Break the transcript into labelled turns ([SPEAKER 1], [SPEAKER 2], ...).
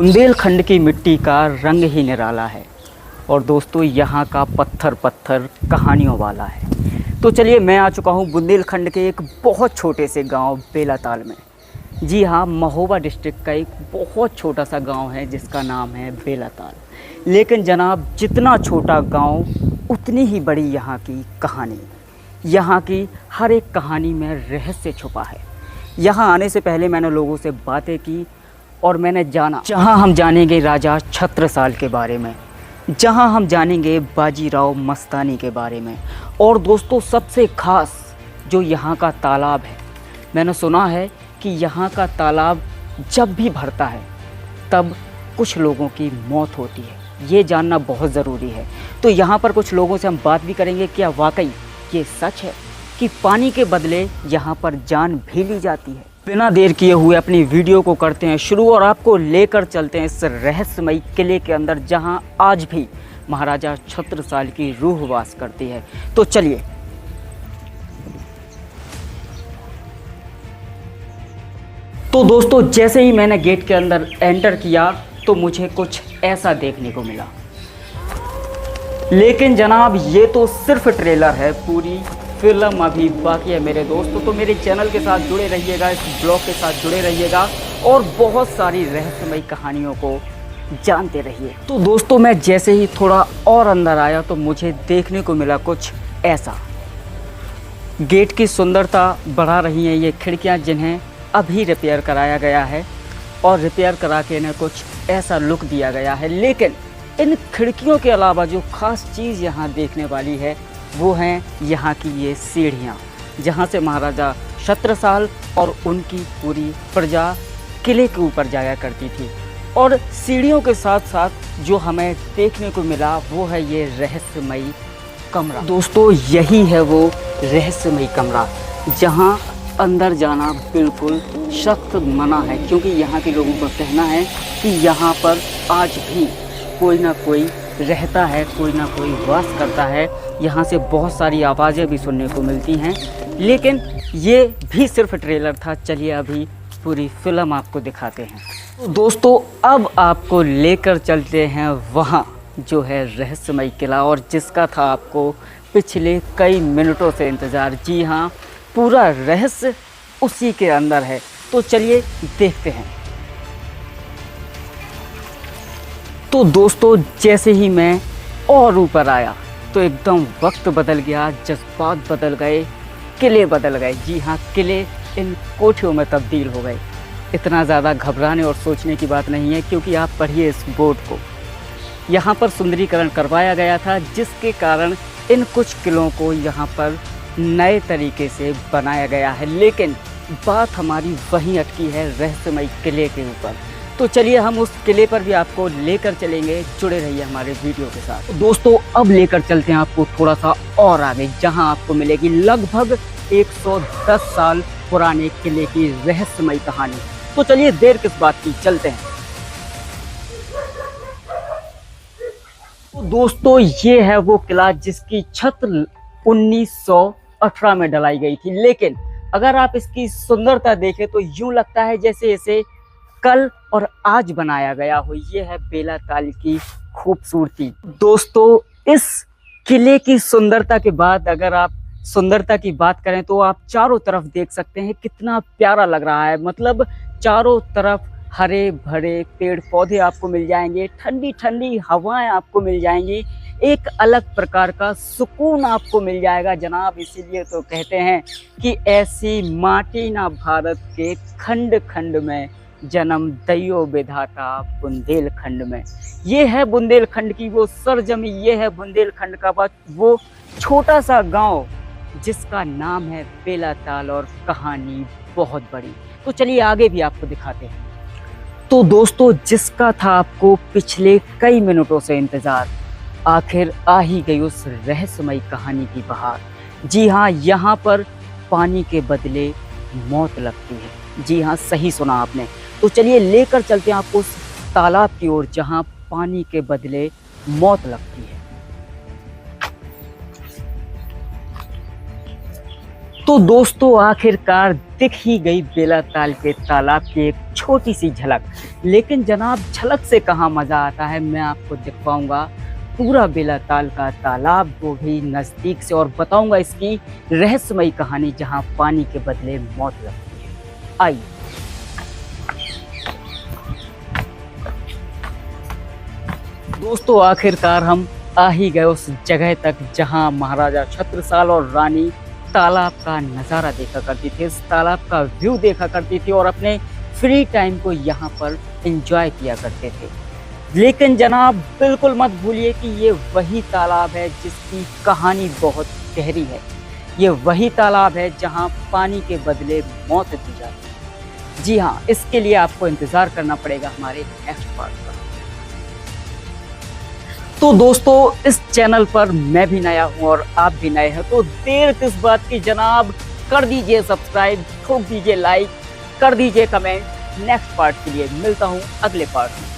[SPEAKER 1] बुंदेलखंड की मिट्टी का रंग ही निराला है और दोस्तों यहाँ का पत्थर पत्थर कहानियों वाला है। तो चलिए मैं आ चुका हूँ बुंदेलखंड के एक बहुत छोटे से गांव बेलाताल में। जी हाँ, महोबा डिस्ट्रिक्ट का एक बहुत छोटा सा गांव है जिसका नाम है बेलाताल। लेकिन जनाब, जितना छोटा गांव उतनी ही बड़ी यहाँ की कहानी। यहाँ की हर एक कहानी में रहस्य छुपा है। यहाँ आने से पहले मैंने लोगों से बातें की और मैंने जाना, जहाँ हम जानेंगे राजा छत्रसाल के बारे में, जहाँ हम जानेंगे बाजीराव मस्तानी के बारे में। और दोस्तों, सबसे ख़ास जो यहाँ का तालाब है, मैंने सुना है कि यहाँ का तालाब जब भी भरता है तब कुछ लोगों की मौत होती है। ये जानना बहुत ज़रूरी है। तो यहाँ पर कुछ लोगों से हम बात भी करेंगे, क्या वाकई ये सच है कि पानी के बदले यहाँ पर जान भी ली जाती है। बिना देर किए हुए अपनी वीडियो को करते हैं शुरू और आपको लेकर चलते हैं इस रहस्यमयी किले के अंदर, जहाँ आज भी महाराजा छत्रसाल की रूह वास करती है। तो चलिए। तो दोस्तों, जैसे ही मैंने गेट के अंदर एंटर किया तो मुझे कुछ ऐसा देखने को मिला। लेकिन जनाब, ये तो सिर्फ ट्रेलर है, पूरी फिल्म अभी बाकी है मेरे दोस्तों। तो मेरे चैनल के साथ जुड़े रहिएगा, इस ब्लॉग के साथ जुड़े रहिएगा और बहुत सारी रहस्यमयी कहानियों को जानते रहिए। तो दोस्तों, मैं जैसे ही थोड़ा और अंदर आया तो मुझे देखने को मिला कुछ ऐसा। गेट की सुंदरता बढ़ा रही हैं ये खिड़कियां, जिन्हें अभी रिपेयर कराया गया है और रिपेयर करा के इन्हें कुछ ऐसा लुक दिया गया है। लेकिन इन खिड़कियों के अलावा जो ख़ास चीज़ यहाँ देखने वाली है वो हैं यहाँ की ये सीढ़ियाँ, जहाँ से महाराजा छत्रसाल और उनकी पूरी प्रजा किले के ऊपर जाया करती थी। और सीढ़ियों के साथ साथ जो हमें देखने को मिला वो है ये रहस्यमयी कमरा। दोस्तों, यही है वो रहस्यमयी कमरा जहाँ अंदर जाना बिल्कुल सख्त मना है, क्योंकि यहाँ के लोगों का कहना है कि यहाँ पर आज भी कोई ना कोई रहता है, कोई ना कोई वास करता है। यहाँ से बहुत सारी आवाज़ें भी सुनने को मिलती हैं। लेकिन ये भी सिर्फ ट्रेलर था। चलिए अभी पूरी फिल्म आपको दिखाते हैं। तो दोस्तों, अब आपको लेकर चलते हैं वहाँ जो है रहस्यमयी किला, और जिसका था आपको पिछले कई मिनटों से इंतज़ार। जी हाँ, पूरा रहस्य उसी के अंदर है। तो चलिए देखते हैं। तो दोस्तों, जैसे ही मैं और ऊपर आया तो एकदम वक्त बदल गया, जज्बात बदल गए, किले बदल गए। जी हाँ, किले इन कोठियों में तब्दील हो गए। इतना ज़्यादा घबराने और सोचने की बात नहीं है, क्योंकि आप पढ़िए इस बोर्ड को। यहाँ पर सुंदरीकरण करवाया गया था, जिसके कारण इन कुछ किलों को यहाँ पर नए तरीके से बनाया गया है। लेकिन बात हमारी वहीं अटकी है, रहस्यमयी किले के ऊपर। तो चलिए हम उस किले पर भी आपको लेकर चलेंगे। जुड़े रहिए हमारे वीडियो के साथ। दोस्तों, अब लेकर चलते हैं आपको थोड़ा सा और आगे, जहां आपको मिलेगी लगभग 110 साल पुराने किले की रहस्यमयी कहानी। तो चलिए देर किस बात की, चलते हैं। तो दोस्तों, ये है वो किला जिसकी छत 1918 में ढलाई गई थी। लेकिन अगर आप इसकी सुंदरता देखें तो यूं लगता है जैसे इसे कल और आज बनाया गया हो। ये है बेलाताल की खूबसूरती। दोस्तों, इस किले की सुंदरता के बाद अगर आप सुंदरता की बात करें तो आप चारों तरफ देख सकते हैं कितना प्यारा लग रहा है। मतलब चारों तरफ हरे भरे पेड़ पौधे आपको मिल जाएंगे, ठंडी ठंडी हवाएं आपको मिल जाएंगी, एक अलग प्रकार का सुकून आपको मिल जाएगा जनाब। इसीलिए तो कहते हैं कि ऐसी माटी ना भारत के खंड खंड में, जन्म दइयो विधाता बुंदेलखंड में। ये है बुंदेलखंड की वो सरजमी, ये है बुंदेलखंड का वो छोटा सा गांव जिसका नाम है बेलाताल, और कहानी बहुत बड़ी। तो चलिए आगे भी आपको दिखाते हैं। तो दोस्तों, जिसका था आपको पिछले कई मिनटों से इंतजार, आखिर आ ही गई उस रहस्यमयी कहानी की बहार। जी हाँ, यहाँ पर पानी के बदले मौत लगती है। जी हाँ, सही सुना आपने। तो चलिए लेकर चलते हैं आपको उस तालाब की ओर जहाँ पानी के बदले मौत लगती है। तो दोस्तों आखिरकार दिख ही गई बेलाताल के तालाब की एक छोटी सी झलक। लेकिन जनाब झलक से कहाँ मजा आता है, मैं आपको दिखवाऊंगा पूरा बेलाताल का तालाब, वो भी नजदीक से, और बताऊंगा इसकी रहस्यमयी कहानी जहां पानी के बदले मौत लगती है। आइए। दोस्तों आखिरकार हम आ ही गए उस जगह तक जहां महाराजा छत्रसाल और रानी तालाब का नज़ारा देखा करती थी, इस तालाब का व्यू देखा करती थी और अपने फ्री टाइम को यहाँ पर एंजॉय किया करते थे। लेकिन जनाब बिल्कुल मत भूलिए कि ये वही तालाब है जिसकी कहानी बहुत गहरी है। ये वही तालाब है जहाँ पानी के बदले मौत दी जाती है। जी हाँ, इसके लिए आपको इंतज़ार करना पड़ेगा हमारे नेक्स्ट पार्ट पर। तो दोस्तों इस चैनल पर मैं भी नया हूं और आप भी नए हैं, तो देर किस बात की जनाब, कर दीजिए सब्सक्राइब, ठोक दीजिए लाइक, कर दीजिए कमेंट। नेक्स्ट पार्ट के लिए मिलता हूं अगले पार्ट में।